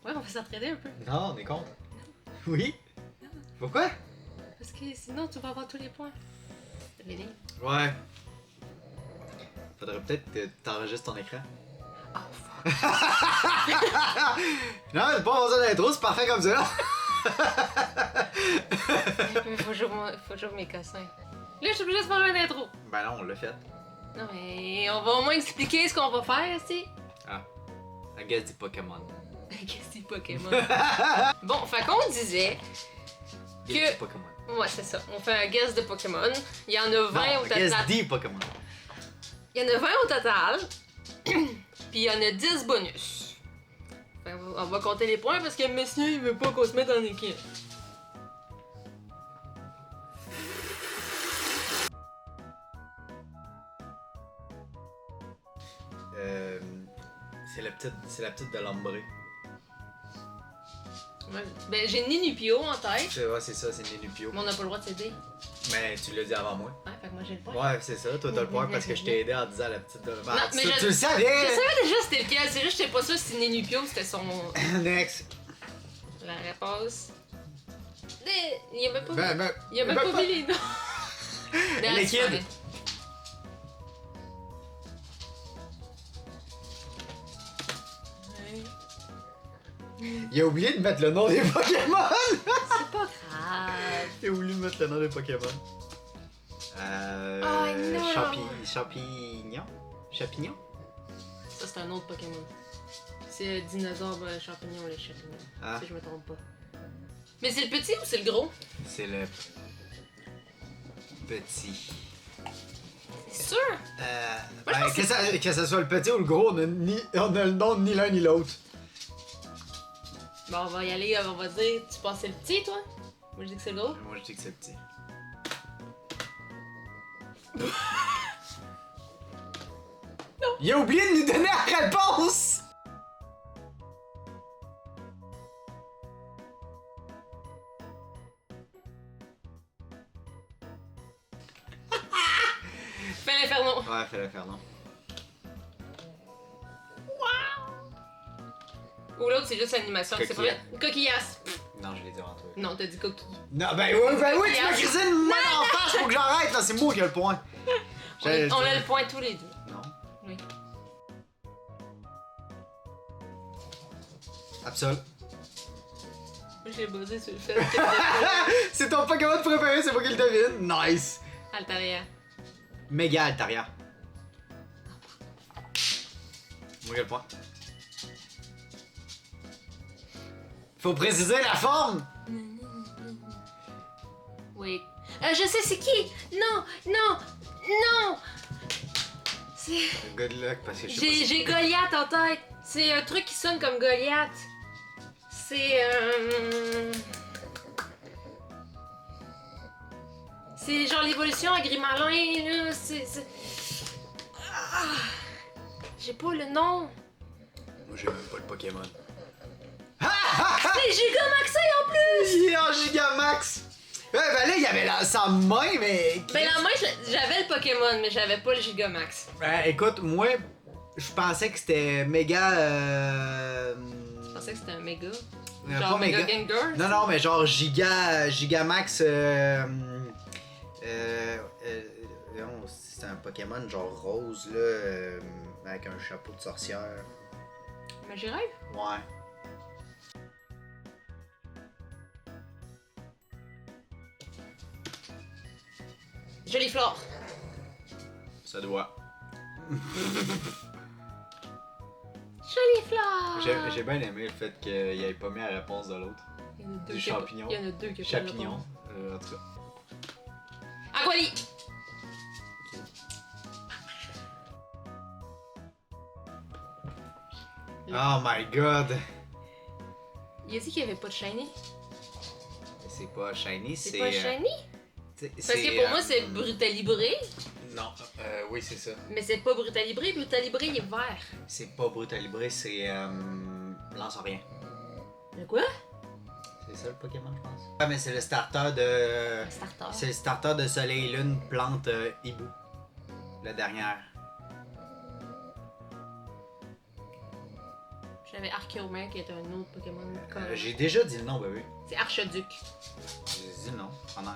Ouais, on va s'entraider un peu. Non, on est contre. Oui? Pourquoi? Parce que sinon, tu vas avoir tous les points. Les lignes. Ouais. Faudrait peut-être que t'enregistres ton écran. Oh, fuck. Non, c'est pas besoin d'intro, c'est parfait comme ça. Faut que j'ouvre mes cossins. Là, je suis obligée de faire une intro. Ben non, on l'a fait. Non, mais on va au moins expliquer ce qu'on va faire, tu sais. Ah. I guess des Pokémon. Qu'est-ce que c'est Pokémon? Bon, fait qu'on disait Des que... petits Pokémon. Ouais, c'est ça. On fait un guess de Pokémon. Il y en a 20 Non, au I total. guess des Pokémon. Il y en a 20 au total. Puis il y en a 10 bonus. Fait on va compter les points parce que monsieur, il veut pas qu'on se mette en équipe. C'est la petite de l'Ombré. Ouais. Ben, j'ai Ninupio en tête. Ouais, c'est ça, c'est Nénupio. Mais on n'a pas le droit de s'aider. Mais tu l'as dit avant moi. Ouais, fait que moi j'ai le point. Ouais, c'est ça, toi t'as le point parce que je t'ai aidé en disant la petite de... Non, mais tu le savais! Je savais déjà c'était lequel, c'est juste que j'étais pas sûre si Ninupio c'était son. Next! La réponse. Il y a même pas. Ben, Il y a même pas mis les noms. Les kids. Il a oublié de mettre le nom des Pokémon! C'est pas grave. Il a oublié de mettre le nom des Pokémon. non. Champignon? Champignon? Ça c'est un autre Pokémon. C'est dinosaure champignon, les champignons. Ah. Si je me trompe pas. Mais c'est le petit ou c'est le gros? C'est le... petit. C'est sûr? Moi, je pense Que ça soit le petit ou le gros, on a le nom de ni l'un ni l'autre. Bon, on va y aller, on va dire, tu penses que c'est le petit, toi? Moi, je dis que c'est le gros. Moi je dis que c'est le petit. Il a oublié de nous donner la réponse! Fais l'inferno. Ouais, fais-le faire, non. Ou l'autre, c'est juste animation. C'est pas Coquillette. vrai. Coquillasse. Non, je l'ai dit avant toi. Non, t'as dit coquille. Non, ben oui, tu m'as crisé une main en face, faut que j'arrête, là, c'est moi qui ai le point. On a le point tous les deux. Non. Oui. Absol. Moi, j'ai buzzé sur le fait que C'est ton Pokémon préféré, c'est moi qui le devine. Nice. Altaria. Méga Altaria. Moi qui ai le point. Faut préciser la forme. Oui. Je sais c'est qui. Non, non, non. C'est... Good luck, parce que je sais pas J'ai Goliath en tête. C'est un truc qui sonne comme Goliath. C'est c'est genre l'évolution à Grimalin, là. C'est... Ah. J'ai pas le nom. Moi j'ai même pas le Pokémon. C'est Gigamaxé en plus! Yeah, Gigamax! Ouais, ben là, il y avait sa main, mais. Ben la main, j'avais le Pokémon, mais j'avais pas le Gigamax. Écoute, moi, je pensais que c'était méga. Je pensais que c'était un méga. Pas Genre méga méga. Gengar? Non, mais genre Gigamax. Non, c'est un Pokémon genre rose, là, avec un chapeau de sorcière. Mais j'y rêve. Ouais. Jolie flore. Ça doit. Jolie flore. J'ai bien aimé le fait qu'il ait pas mis la réponse de l'autre. Il y en a deux Du qui- champignon. Il y en a deux qui ont pas le Chapignon, réponse. en tout cas. Aquali. Oh my god! Il a dit qu'il y avait pas de shiny. C'est pas shiny, C'est pas shiny? Parce Parce que pour moi, c'est Brutalibré. Non, oui, c'est ça. Mais c'est pas Brutalibré. Brutalibré, il est vert. C'est pas Brutalibré, c'est. Lance-rien. De quoi? C'est ça le Pokémon, je pense. Ah, mais c'est le starter de. Un starter. C'est le starter de Soleil Lune, plante hibou. La dernière. t'avais Archeomer qui est un autre Pokémon. J'ai déjà dit le nom, bébé. C'est Archduc. J'ai dit le nom.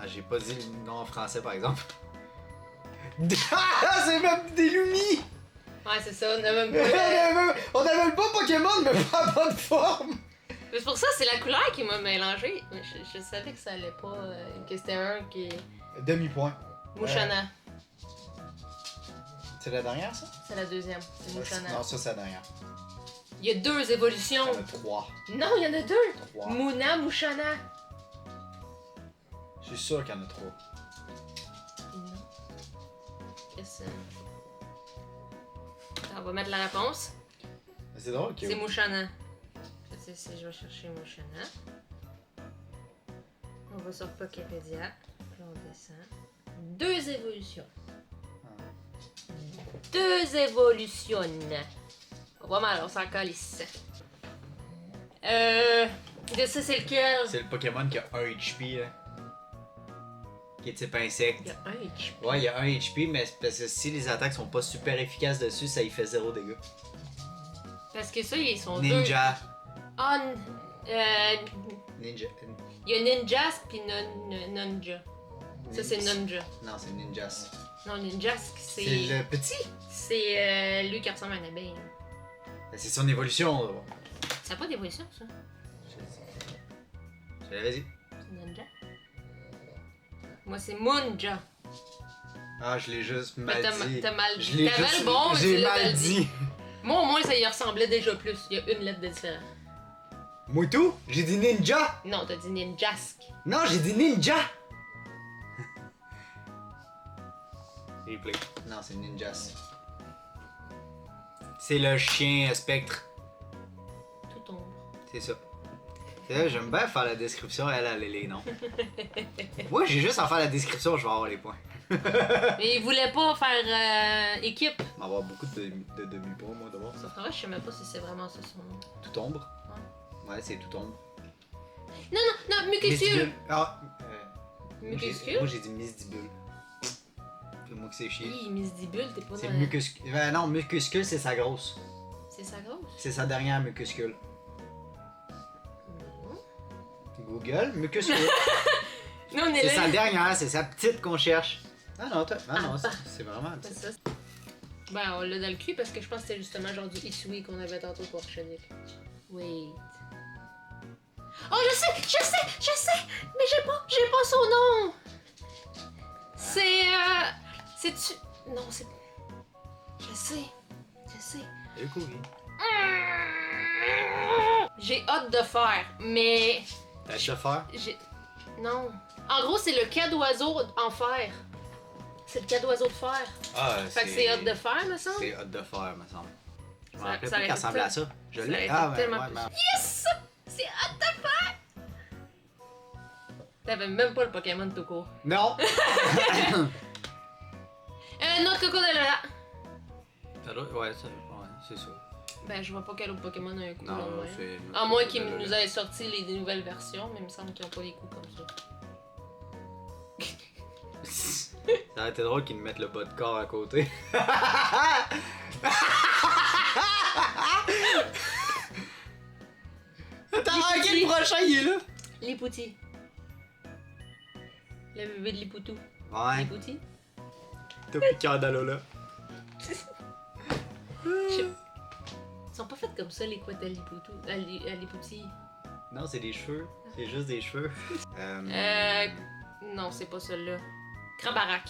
J'ai pas dit le nom en français, par exemple. Ah, c'est même des Lumis! Ouais, c'est ça, on a même pas. On avait le pas Pokémon, mais pas en bonne forme! Mais c'est pour ça, c'est la couleur qui m'a mélangé. Je savais que ça allait pas. Que c'était un qui. Demi-point. Mouchana. C'est la dernière, ça? C'est la deuxième. C'est Mouchana. Non, ça, c'est la dernière. Il y a 2 évolutions. Il y en a 3. Non, il y en a 2. 3. Mouna, Mouchana. Je suis sûr qu'il y en a 3. Non. Qu'est-ce que on va mettre la réponse. C'est drôle que. C'est Mouchana. Je vais chercher Mouchana. On va sur Poképédia. Puis on descend. 2 évolutions. 2 évolutions. Pas mal, on s'en calisse. De ça, c'est lequel? C'est le Pokémon qui a 1 HP, là. Qui est type insecte. Il y a 1 HP. Ouais, il y a 1 HP, mais c'est parce que si les attaques sont pas super efficaces dessus, ça y fait 0 dégâts. Parce que ça, ils sont Ninja. 2. Ah, Ninja. il y a Ninjask pis Ninja. Ça, c'est Ninja. Non, c'est Ninjas. Non, Ninjask, c'est. C'est le petit. C'est lui qui ressemble à une abeille. Là. C'est son évolution, là. Ça n'a pas d'évolution, ça. Je l'avais dit. C'est Ninja. Moi, c'est Munja. Ah, je l'ai juste Mais mal dit. t'as mal Je dit. l'ai T'avais juste... le bon, mais tu J'ai l'as mal dit. Moi, au moins, ça y ressemblait déjà plus. Il y a une lettre de différence. Moi tout? J'ai dit ninja? Non, t'as dit Ninjask. Non, j'ai dit ninja! Replay. Non, c'est ninjas. C'est le chien spectre. Tout ombre. C'est ça. C'est là, j'aime bien faire la description, elle a les noms. Moi, j'ai juste à faire la description, je vais avoir les points. Mais il voulait pas faire équipe. On va avoir beaucoup de demi-points, moi, d'abord, ça. En vrai, je sais même pas si c'est vraiment ça son nom. Tout ombre? Ouais, c'est tout ombre. Non, Mucuscule. Ah, Mucuscule? moi, j'ai dit Misdibule. C'est moi qui sais chier. Hi, Misdibule, t'es pas C'est dans... mucuscule. Non, mucuscule, c'est sa grosse. C'est sa grosse? C'est sa dernière mucuscule. Non. Google, mucuscule. Non, on est C'est là. sa dernière, c'est sa petite qu'on cherche. Ah non, Ah, c'est vraiment C'est petit. ça. Ben, on l'a dans le cul parce que je pense que c'était justement genre du Isui qu'on avait tantôt pour Archonic. Wait. Oh, je sais! Mais j'ai pas son nom! C'est-tu... Non, c'est... Je sais. C'est cool. J'ai hâte de faire, mais... T'as hâte de faire? Non. En gros, c'est le cadeau-oiseau en fer. C'est le cadeau-oiseau de fer. Ah, Fait que c'est hâte de faire, me semble. C'est hâte de faire, me semble. Je me Ça- rappelais ça pas qu'elle aurait ressemblait été à ça. Je ça l'ai. aurait été Ah, ouais, tellement ouais, plus- ouais. Yes! C'est hâte de faire! T'avais même pas le Pokémon tout court. Non! Notre Cocodélola. Ouais, c'est ça. Ben, je vois pas quel autre Pokémon a un coup Non, comme moi. c'est. À moins qu'ils nous aient sorti des nouvelles versions, mais il me semble qu'ils ont pas des coups comme ça. Ça aurait été drôle qu'ils nous mettent le bas de corps à côté. Attends, ok, le prochain il est là! Lipouti. Le bébé de Lipoutou. Ouais, Lipouti. t'as plus de cœur d'Alola. Ils sont pas faites comme ça, les couettes à Lipoutou. À Lipouti. Non, c'est des cheveux. C'est juste des cheveux. Non, c'est pas celui-là. Krabarak.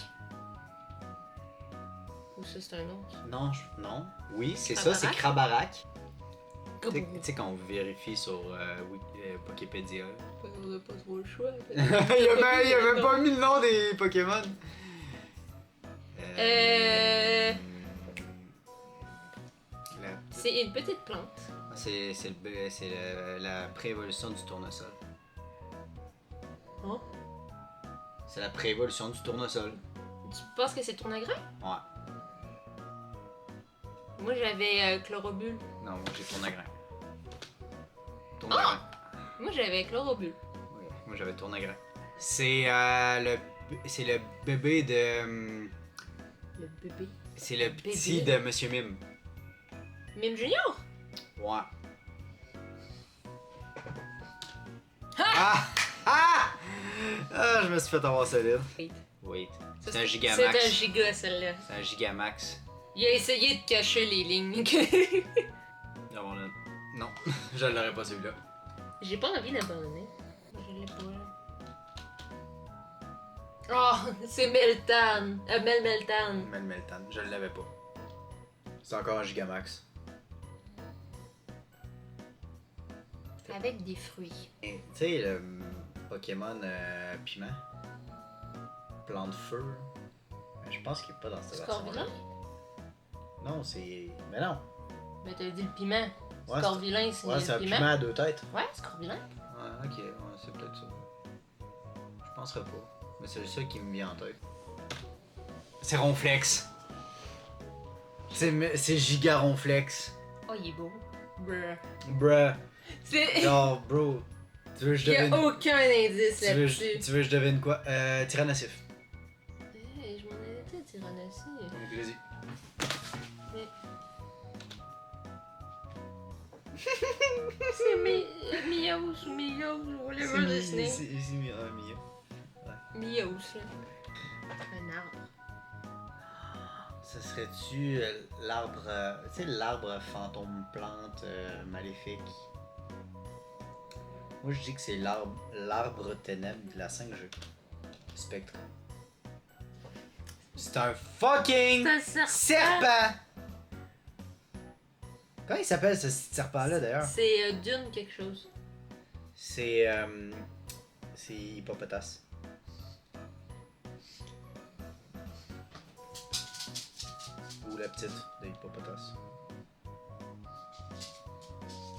Ou ça, c'est un autre. Non, non. Oui, c'est ça, c'est Krabarak. Tu sais, quand on vérifie sur Poképédia. On a pas trop le choix. il a même pas mis le nom des Pokémon. C'est une petite plante. C'est la préévolution du tournesol. Oh? C'est la préévolution du tournesol. Tu penses que c'est tournagrain? Ouais. Moi, j'avais Chlorobule. Non, moi j'ai tournagrain. Tournagrain. Moi, j'avais Chlorobule. Oui, moi j'avais tournagrain. C'est le bébé de. Le bébé. C'est le Bébé. petit de Monsieur Mime. Mime Junior? Ouais. Ah! Ah! Ah, je me suis fait avoir solide. Wait. Wait. Ça, C'est un gigamax. C'est un giga, celle-là. C'est un gigamax. Il a essayé de cacher les lignes. Non, non. Je l'aurais pas celui-là. J'ai pas envie d'abandonner. Je l'ai pas. Oh, c'est Meltan. Meltan. Meltan. Je l'avais pas. C'est encore un gigamax. Avec des fruits. Tu sais, le Pokémon piment. Plan de feu. Je pense qu'il est pas dans cette version. Scorvilain? Non, c'est. Mais non. Mais t'as dit le piment. Ouais, Scorvilain, c'est ouais, c'est un le piment. piment à deux têtes. Ouais, Scorvilain. Ouais, ok, ouais, c'est peut-être ça. Je penserais pas. Mais c'est le seul qui me vient en tête. C'est Ronflex. C'est Giga Ronflex. Oh, il est beau. Bruh. Bruh. C'est. Genre, bro. Tu veux que je Il y a devine. aucun indice là-dessus. Tu veux que je devine quoi? Tyrannosif. Hey, je m'en ai été Tyrannosif. Donc, vas-y. Mais... c'est Miaus ou Miaus ou whatever the name. C'est Mia. Miaus, là. Un arbre. Ce serait-tu l'arbre. Tu sais, l'arbre fantôme plante maléfique? Moi, je dis que c'est l'arbre ténèbres de la 5G. Spectre. C'est un fucking C'est un serpent! Comment il s'appelle ce serpent-là d'ailleurs? C'est Dune quelque chose. C'est. C'est Hippopotas. Ou la petite de Hippopotas.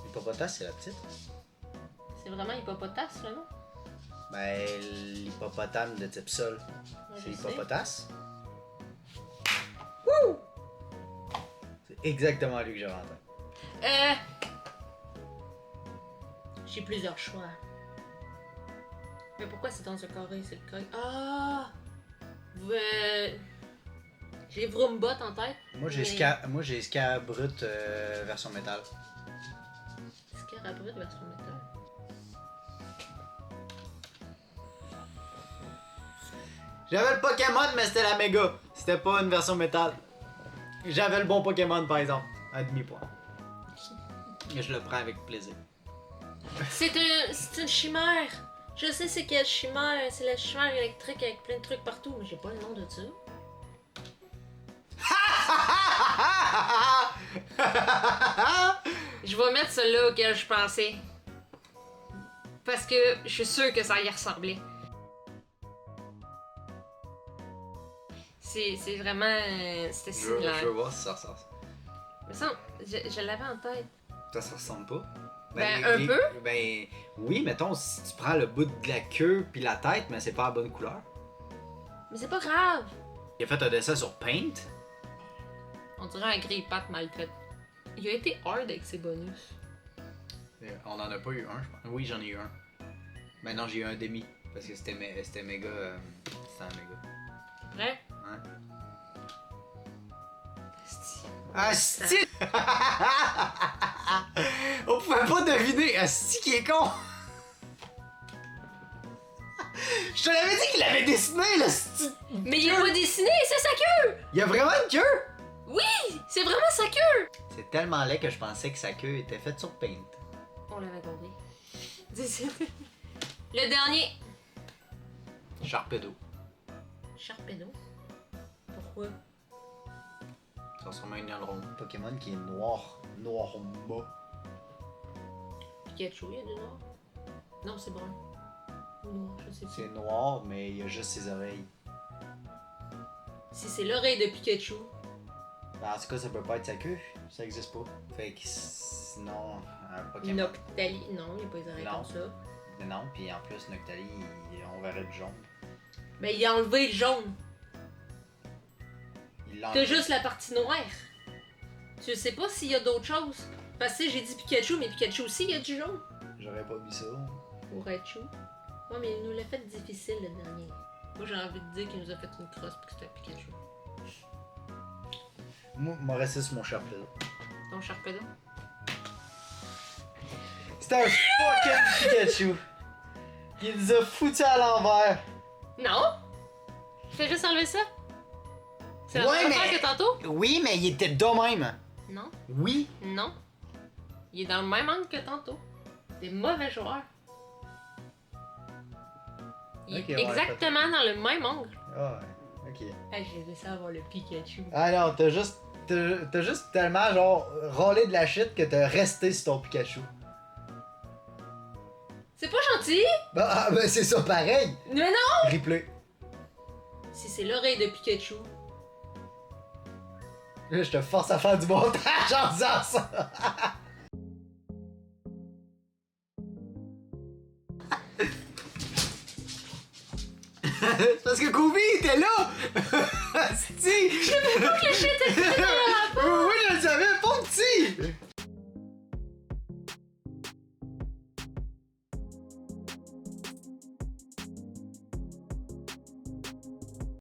Hippopotas, c'est la petite? C'est vraiment hippopotas, là, non? Ben, l'hippopotame de type sol. Ouais, C'est je sais. Hippopotas. Wouh! C'est exactement lui que j'avais en tête. J'ai plusieurs choix. Mais pourquoi c'est dans un carré? C'est le carré. Ah! J'ai Vroombot en tête. Moi, j'ai mais- Scabrut version métal. Scarabrut version métal. J'avais le Pokémon, mais c'était la méga. C'était pas une version métal. J'avais le bon Pokémon, par exemple. Un demi-point. Et je le prends avec plaisir. C'est une chimère! Je sais c'est quelle chimère. C'est la chimère électrique avec plein de trucs partout, mais j'ai pas le nom de ça. Je vais mettre celui-là auquel je pensais. Parce que je suis sûre que ça y ressemblait. C'est vraiment. C'était similaire. Je veux voir si ça ressemble. Mais ça, je l'avais en tête. Ça se ressemble pas? Ben, un peu. Ben, oui, mettons, si tu prends le bout de la queue puis la tête, mais c'est pas la bonne couleur. Mais c'est pas grave. Il a fait un dessin sur Paint. On dirait un grille-patte mal fait. Il a été hard avec ses bonus. On en a pas eu un, je pense. Oui, j'en ai eu un. Mais non, j'ai eu un demi. Parce que c'était méga. C'était un méga. Vrai? Ouais. Asti. Asti! On pouvait pas deviner. Asti qui est con! Je te l'avais dit qu'il l'avait dessiné, le sti. Mais il est pas dessiné, c'est sa queue! Il y a vraiment une queue! Oui! C'est vraiment sa queue! C'est tellement laid que je pensais que sa queue était faite sur Paint. On l'avait compris. Le dernier. Sharpedo. Sharpedo. Pourquoi? Ça ressemble à une aileron. Pokémon qui est noir. Noir bas. Pikachu, il y a du noir? Non, c'est brun. Ou noir, je sais pas. C'est noir, mais il y a juste ses oreilles. Si c'est l'oreille de Pikachu. Ben, en tout cas, ça peut pas être sa queue. Ça existe pas. Fait que sinon, un Pokémon. Noctali. Non, il n'y a pas les oreilles Non. comme ça. Mais non, puis en plus, Noctali, on verrait du jaune. Mais il a enlevé le jaune. Il l'a T'as enlevé. juste la partie noire. Tu sais pas s'il y a d'autres choses. Parce que j'ai dit Pikachu, mais Pikachu aussi, il y a du jaune. J'aurais pas mis ça. Ou Raichu. Ouais, mais il nous l'a fait difficile le dernier. Moi, j'ai envie de dire qu'il nous a fait une crosse puis que c'était Pikachu. Moi, m'a resté sur mon Sharpedo. Ton Sharpedo? C'était un fucking Pikachu! Il nous a foutu à l'envers. Non? Fais juste enlever ça. C'est la Ouais, même affaire mais- que tantôt? Oui, mais il était de même. Non, Oui. non. Il est dans le même angle que tantôt. Des mauvais joueurs. Il Ok, est ouais, exactement dans le même angle. Ah ouais, ok. Hey, j'ai aimé ça avoir le Pikachu. Ah non, t'as juste tellement genre rollé de la shit que t'as resté sur ton Pikachu. C'est pas gentil! Bah, ben c'est ça pareil. Mais non! Replay. Si c'est l'oreille de Pikachu. Là, je te force à faire du montage en disant ça. Parce que Kobe était là! Si! Je savais pas que le shit était dans la Oui, je le savais, pas petit!